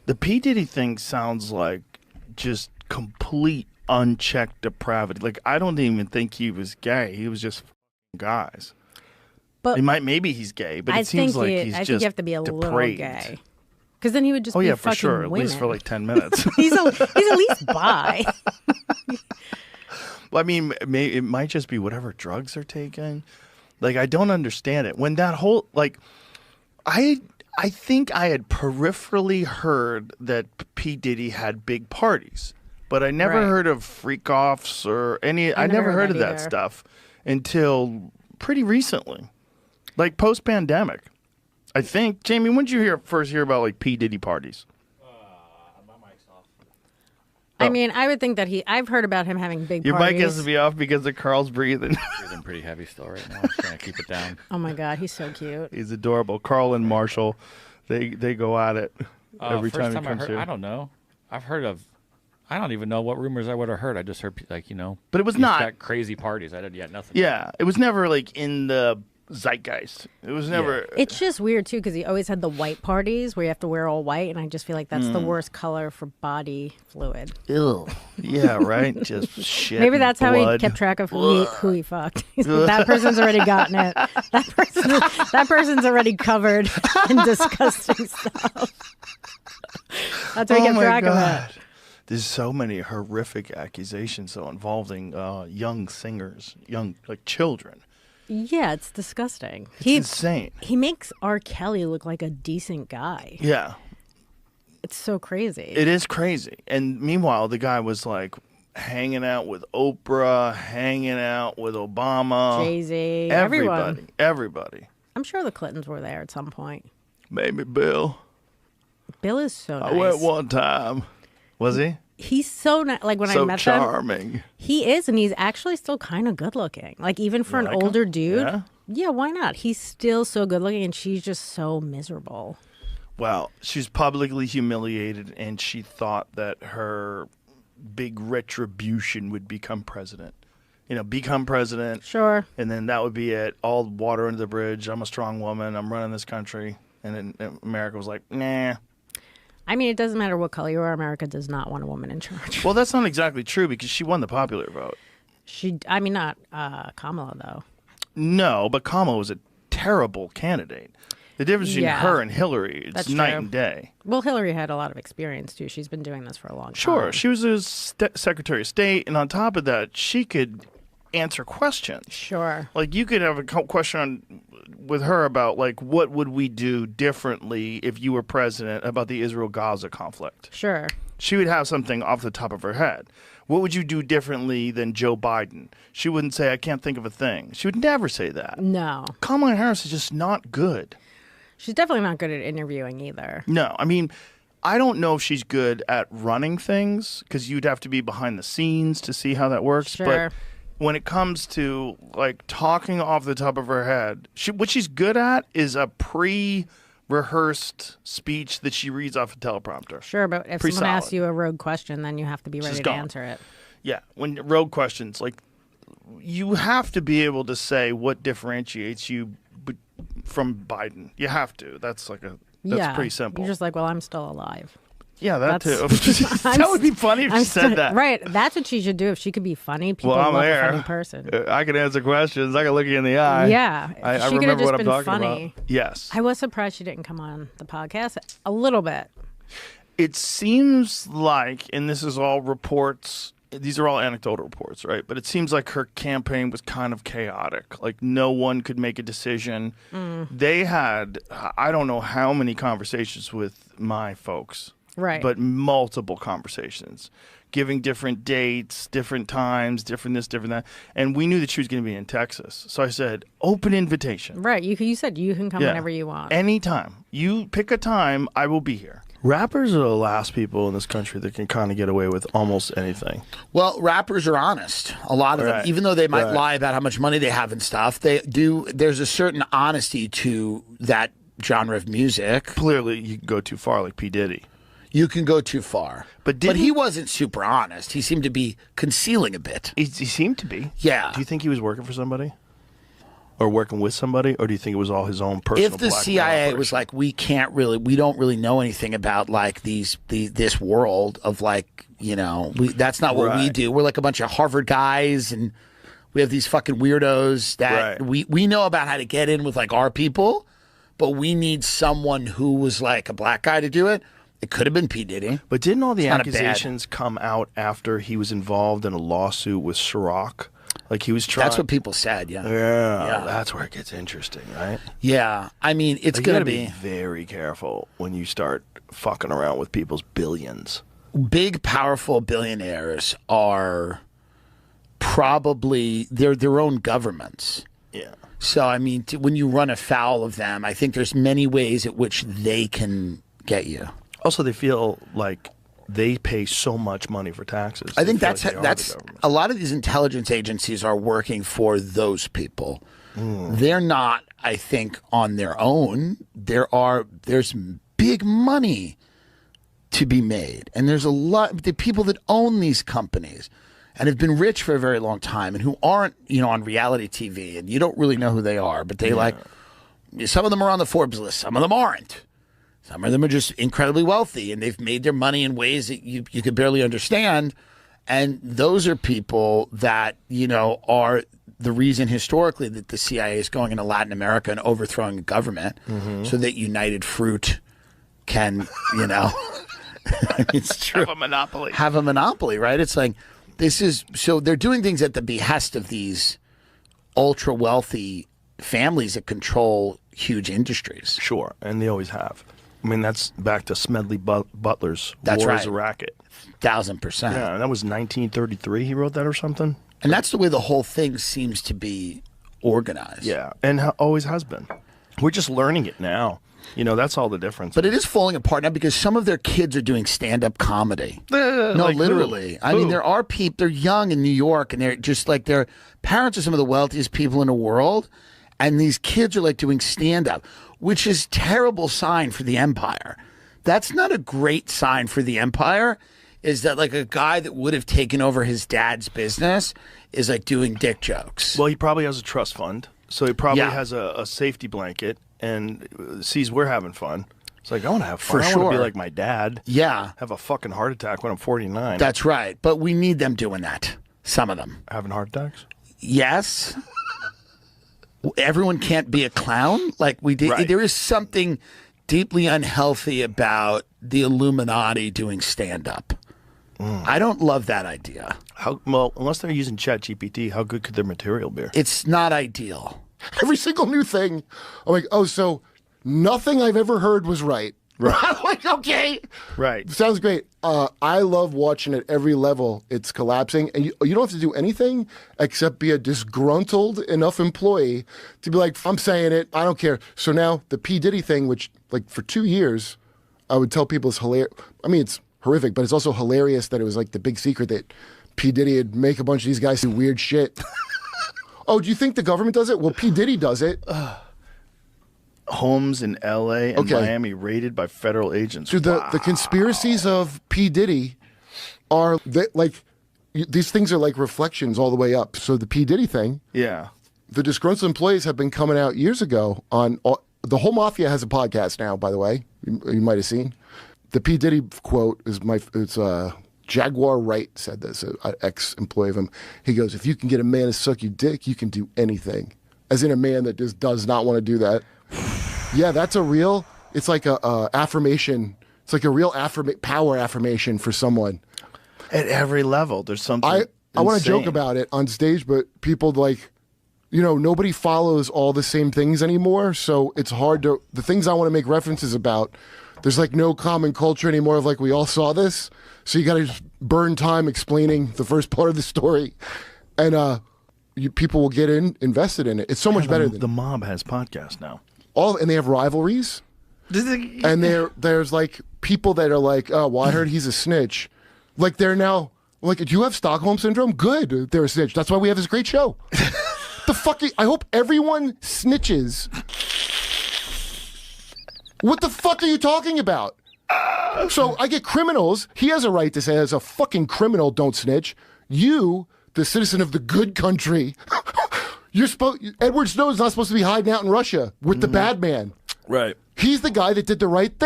The P. Diddy thing sounds like just complete unchecked depravity. Like, I don't even think he was gay. He was just guys. But maybe he's gay, but it seems like he's just I think you have to be a depraved. little gay. Because then he would just be for fucking sure. women. At least for like 10 minutes. he's at least bi. Well, I mean, it might just be whatever drugs are taken. Like, I don't understand it. When that whole, like, I think I had peripherally heard that P. Diddy had big parties, but I never heard of freak-offs or any, I never heard of that stuff until pretty recently, like post-pandemic. I think. Jamie, when did you first hear about, like, P. Diddy parties? My mic's off. I mean, I would think that I've heard about him having big Your parties. mic has to be off because of Carl's breathing. Breathing pretty heavy still right now. I'm trying to keep it down. Oh my God, he's so cute. He's adorable. Carl and Marshall, they go at it every First time he I comes heard, here. I don't know. I've heard of. I don't even know what rumors I would have heard. I just heard, like, But it was he's not got crazy parties. I didn't yet nothing. Yeah, it was never like in the zeitgeist. It was never. It's just weird too because he always had the white parties where you have to wear all white, and I just feel like that's the worst color for body fluid. Ew. Yeah, right. Just shit. Maybe that's how blood. he kept track of who he fucked. He's like, that person's already gotten it. That person's already covered in disgusting stuff. That's how he kept track of it. There's so many horrific accusations though involving young singers, like children. Yeah, it's disgusting. It's insane. He makes R. Kelly look like a decent guy. Yeah. It's so crazy. It is crazy. And meanwhile, the guy was like hanging out with Oprah, hanging out with Obama. Jay-Z, Everybody. I'm sure the Clintons were there at some point. Maybe Bill. Bill is so nice. I went one time. Was he? He's so nice. Like when I met charming. him, he is, and he's actually still kind of good looking. Like even for an older dude, yeah, why not? He's still so good looking, and she's just so miserable. Well, she's publicly humiliated, and she thought that her big retribution would become president. Become president. Sure. And then that would be it. All water under the bridge. I'm a strong woman. I'm running this country. And then America was like, nah. I mean, it doesn't matter what color you are. America does not want a woman in charge. Well, that's not exactly true because she won the popular vote. Not Kamala, though. No, but Kamala was a terrible candidate. The difference between her and Hillary, it's night and day. Well, Hillary had a lot of experience, too. She's been doing this for a long time. Sure. She was a Secretary of State, and on top of that, she could answer questions. Sure. Like, you could have a question with her about, like, what would we do differently if you were president about the Israel-Gaza conflict? Sure. She would have something off the top of her head. What would you do differently than Joe Biden? She wouldn't say, I can't think of a thing. She would never say that. No. Kamala Harris is just not good. She's definitely not good at interviewing either. No. I mean, I don't know if she's good at running things because you'd have to be behind the scenes to see how that works. Sure. But when it comes to, like, talking off the top of her head, what she's good at is a pre-rehearsed speech that she reads off a teleprompter. Sure, but if someone asks you a rogue question, then you have to be ready to answer it. Yeah, when rogue questions, like, you have to be able to say what differentiates you from Biden. You have to. That's pretty simple. You're just like, well, I'm still alive. Yeah, that too. That would be funny if she said that. Right. That's what she should do. If she could be funny, people love a funny person. I can answer questions. I can look you in the eye. Yeah. I she remember what I'm been talking funny. about. Yes. I was surprised she didn't come on the podcast a little bit. It seems like, and this is all reports, these are all anecdotal reports, right? But it seems like her campaign was kind of chaotic. Like, no one could make a decision. They had, I don't know how many conversations with my folks. Right. But multiple conversations, giving different dates, different times, different this, different that. And we knew that she was going to be in Texas. So I said, open invitation. Right. You said you can come whenever you want. Anytime. You pick a time, I will be here. Rappers are the last people in this country that can kind of get away with almost anything. Well, rappers are honest. A lot of them, even though they might lie about how much money they have and stuff, they do. There's a certain honesty to that genre of music. Clearly, you can go too far, like P. Diddy. You can go too far. But he wasn't super honest. He seemed to be concealing a bit. He seemed to be. Yeah. Do you think he was working for somebody? or working with somebody, or do you think it was all his own personal? If the CIA was like, we don't really know anything about like this world of like, that's not what we do. We're like a bunch of Harvard guys, and we have these fucking weirdos that we know about how to get in with like our people, but we need someone who was like a black guy to do it. It could have been P. Diddy. But didn't all the accusations come out after he was involved in a lawsuit with Ciroc? Like he was trying. That's what people said, yeah. Yeah, that's where it gets interesting, right? Yeah, I mean, it's going to be very careful when you start fucking around with people's billions. Big, powerful billionaires are probably they're their own governments. Yeah. So I mean, when you run afoul of them, I think there's many ways at which they can get you. Also, they feel like they pay so much money for taxes. I think that's a lot of these intelligence agencies are working for those people. They're not, I think, on their own. There's big money to be made, and there's a lot the people that own these companies and have been rich for a very long time and who aren't, on reality TV, and you don't really know who they are, but some of them are on the Forbes list, some of them aren't. Some of them are just incredibly wealthy, and they've made their money in ways that you could barely understand. And those are people that, are the reason historically that the CIA is going into Latin America and overthrowing a government so that United Fruit can, it's true. Have a monopoly, right? It's like, so they're doing things at the behest of these ultra wealthy families that control huge industries. Sure, and they always have. I mean, that's back to Smedley Butler's War as a Racket. 1,000%. Yeah, that was 1933 he wrote that or something. And that's the way the whole thing seems to be organized. Yeah, and always has been. We're just learning it now. That's all the difference. But it is falling apart now because some of their kids are doing stand-up comedy. No, like literally. I mean, there are people, they're young in New York, and they're just like, their parents are some of the wealthiest people in the world, and these kids are like doing stand-up, which is terrible sign for the empire. That's not a great sign for the empire, is that like a guy that would have taken over his dad's business is like doing dick jokes. Well, he probably has a trust fund, so he probably has a safety blanket and sees we're having fun. It's like, I want to have fun. I want to be like my dad. Yeah. Have a fucking heart attack when I'm 49. That's right. But we need them doing that. Some of them. Having heart attacks? Yes. Everyone can't be a clown like we did. Right. There is something deeply unhealthy about the Illuminati doing stand-up. I don't love that idea. Unless they're using ChatGPT, how good could their material be? It's not ideal. Every single new thing, I'm like, so nothing I've ever heard was right. Right. I'm like, okay. Right. Sounds great. I love watching at every level it's collapsing. And you don't have to do anything except be a disgruntled enough employee to be like, I'm saying it. I don't care. So now the P. Diddy thing, which like for 2 years, I would tell people is hilarious. I mean, it's horrific, but it's also hilarious that it was like the big secret that P. Diddy would make a bunch of these guys do weird shit. Oh, do you think the government does it? Well, P. Diddy does it. Homes in L.A. and Miami raided by federal agents. Dude, the conspiracies of P. Diddy are these things are like reflections all the way up. So the P. Diddy thing, the disgruntled employees have been coming out years ago on the whole mafia has a podcast now. By the way, you might have seen the P. Diddy quote is Jaguar Wright said this, an ex-employee of him. He goes, "If you can get a man to suck your dick, you can do anything." As in a man that just does not want to do that. Yeah, that's it's like a affirmation. It's like a real power affirmation for someone. At every level, there's something I want to joke about it on stage, but people nobody follows all the same things anymore, so it's hard to, the things I want to make references about, there's like no common culture anymore of like, we all saw this, so you got to just burn time explaining the first part of the story, and people will get invested in it. It's so much better than... The mob has podcasts now. And they have rivalries. And there's like people that are like, oh, well, I heard he's a snitch. Like they're now like, do you have Stockholm syndrome? Good, they're a snitch. That's why we have this great show. The fuck? I hope everyone snitches. What the fuck are you talking about? So I get criminals. He has a right to say, as a fucking criminal, don't snitch. You, the citizen of the good country, Edward Snowden's not supposed to be hiding out in Russia with the bad man. Right. He's the guy that did the right thing.